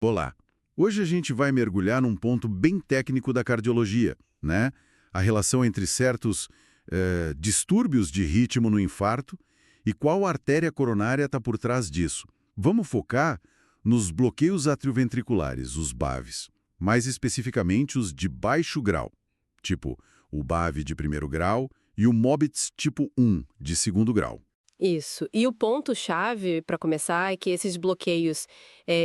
Olá! Hoje a gente vai mergulhar num ponto bem técnico da cardiologia, né? A relação entre certos distúrbios de ritmo no infarto e qual artéria coronária está por trás disso. Vamos focar nos bloqueios atrioventriculares, os BAVs, mais especificamente os de baixo grau, tipo o BAV de primeiro grau e o MOBITS tipo 1, de segundo grau. Isso. E o ponto-chave, para começar, é que esses bloqueios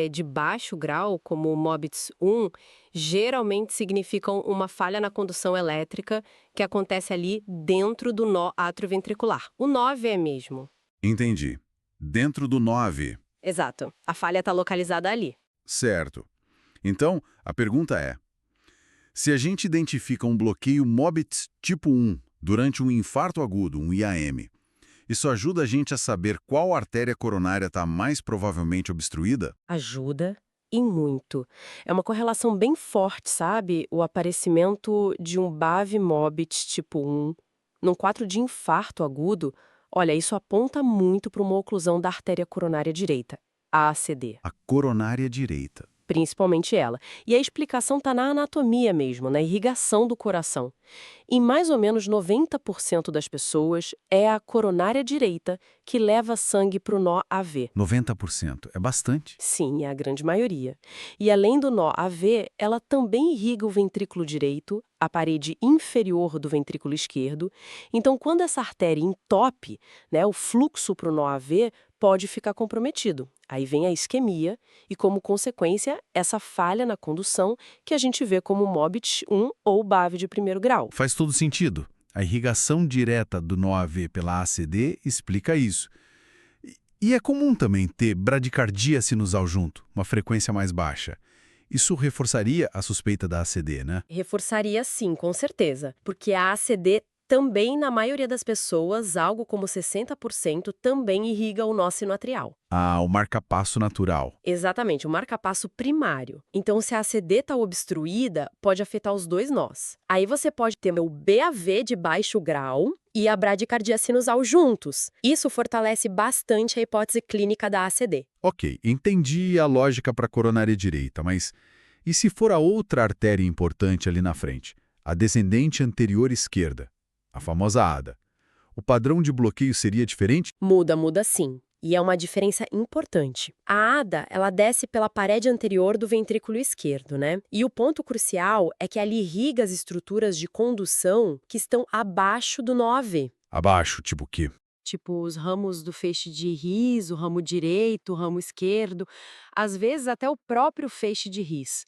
de baixo grau, como o MOBITS 1, geralmente significam uma falha na condução elétrica que acontece ali dentro do nó atrioventricular. O 9 é mesmo. Entendi. Dentro do 9. Exato. A falha está localizada ali. Certo. Então, a pergunta é: se a gente identifica um bloqueio MOBITS tipo 1 durante um infarto agudo, um IAM, isso ajuda a gente a saber qual artéria coronária está mais provavelmente obstruída? Ajuda e muito. É uma correlação bem forte, sabe? O aparecimento de um BAV-MOBIT tipo 1 num quadro de infarto agudo, olha, isso aponta muito para uma oclusão da artéria coronária direita, a ACD. A coronária direita. Principalmente ela. E a explicação está na anatomia mesmo, na irrigação do coração. Em mais ou menos 90% das pessoas, é a coronária direita que leva sangue para o nó AV. 90%. É bastante. Sim, é a grande maioria. E além do nó AV, ela também irriga o ventrículo direito, a parede inferior do ventrículo esquerdo. Então, quando essa artéria entope, né, o fluxo para o nó AV pode ficar comprometido. Aí vem a isquemia e, como consequência, essa falha na condução que a gente vê como MOBIT 1 ou BAV de primeiro grau. Faz todo sentido. A irrigação direta do nó AV pela ACD explica isso. E é comum também ter bradicardia sinusal junto, uma frequência mais baixa. Isso reforçaria a suspeita da ACD, né? Reforçaria sim, com certeza, porque a ACD também, na maioria das pessoas, algo como 60%, também irriga o nó sinoatrial. Ah, o marcapasso natural. Exatamente, o marcapasso primário. Então, se a ACD está obstruída, pode afetar os dois nós. Aí você pode ter o BAV de baixo grau e a bradicardia sinusal juntos. Isso fortalece bastante a hipótese clínica da ACD. Ok, entendi a lógica para a coronária direita, mas e se for a outra artéria importante ali na frente, a descendente anterior esquerda, a famosa ADA? O padrão de bloqueio seria diferente? Muda sim. E é uma diferença importante. A ADA, ela desce pela parede anterior do ventrículo esquerdo, né? E o ponto crucial é que ela irriga as estruturas de condução que estão abaixo do nó AV. Abaixo, tipo o quê? Tipo os ramos do feixe de His, o ramo direito, o ramo esquerdo, às vezes até o próprio feixe de His.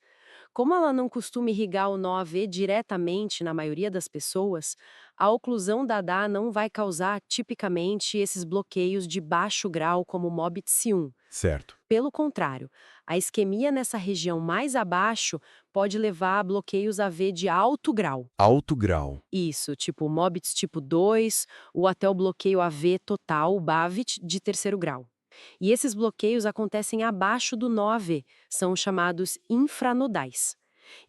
Como ela não costuma irrigar o nó AV diretamente na maioria das pessoas, a oclusão da DA não vai causar tipicamente esses bloqueios de baixo grau como o MOBITC1. Certo. Pelo contrário, a isquemia nessa região mais abaixo pode levar a bloqueios AV de alto grau. Alto grau. Isso, tipo o MOBITS tipo 2, ou até o bloqueio AV total, o BAVIT, de terceiro grau. E esses bloqueios acontecem abaixo do nó AV, são chamados infranodais.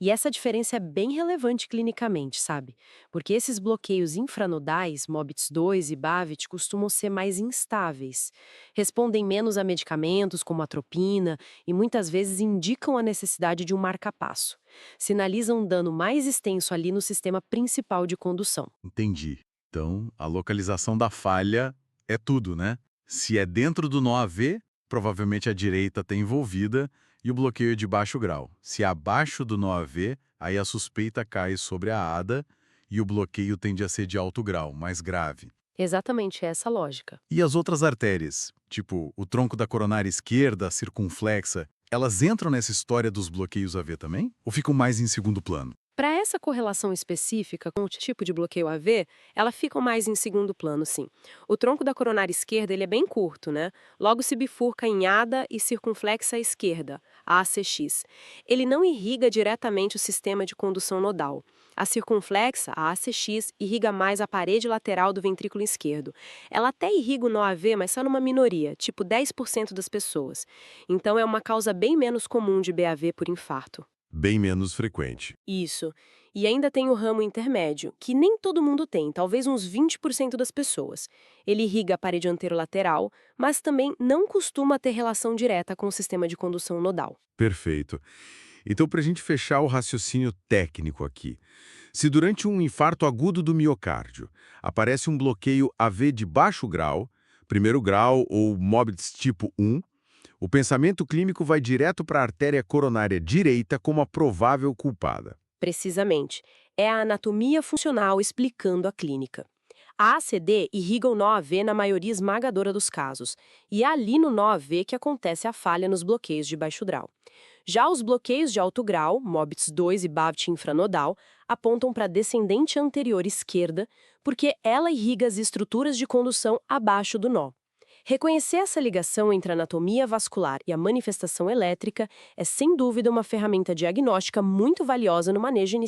E essa diferença é bem relevante clinicamente, sabe? Porque esses bloqueios infranodais, MOBITS 2 e BAVIT, costumam ser mais instáveis. Respondem menos a medicamentos, como atropina, e muitas vezes indicam a necessidade de um marcapasso. Sinalizam um dano mais extenso ali no sistema principal de condução. Entendi. Então, a localização da falha é tudo, né? Se é dentro do nó AV, provavelmente a direita está envolvida e o bloqueio é de baixo grau. Se é abaixo do nó AV, aí a suspeita cai sobre a ADA e o bloqueio tende a ser de alto grau, mais grave. Exatamente essa a lógica. E as outras artérias, tipo o tronco da coronária esquerda, a circunflexa, elas entram nessa história dos bloqueios AV também? Ou ficam mais em segundo plano? Para essa correlação específica com o tipo de bloqueio AV, ela fica mais em segundo plano, sim. O tronco da coronária esquerda ele é bem curto, né? Logo se bifurca em ADA e circunflexa à esquerda, a ACX. Ele não irriga diretamente o sistema de condução nodal. A circunflexa, a ACX, irriga mais a parede lateral do ventrículo esquerdo. Ela até irriga o nó AV, mas só numa minoria, tipo 10% das pessoas. Então é uma causa bem menos comum de BAV por infarto. Bem menos frequente. Isso. E ainda tem o ramo intermédio, que nem todo mundo tem, talvez uns 20% das pessoas. Ele irriga a parede anterolateral, mas também não costuma ter relação direta com o sistema de condução nodal. Perfeito. Então, para a gente fechar o raciocínio técnico aqui, se durante um infarto agudo do miocárdio aparece um bloqueio AV de baixo grau, primeiro grau ou Mobitis tipo 1, o pensamento clínico vai direto para a artéria coronária direita como a provável culpada. Precisamente. É a anatomia funcional explicando a clínica. A ACD irriga o nó AV na maioria esmagadora dos casos, e é ali no nó AV que acontece a falha nos bloqueios de baixo grau. Já os bloqueios de alto grau, Mobitis 2 e BAVT infranodal, apontam para a descendente anterior esquerda, porque ela irriga as estruturas de condução abaixo do nó. Reconhecer essa ligação entre a anatomia vascular e a manifestação elétrica é, sem dúvida, uma ferramenta diagnóstica muito valiosa no manejo inicial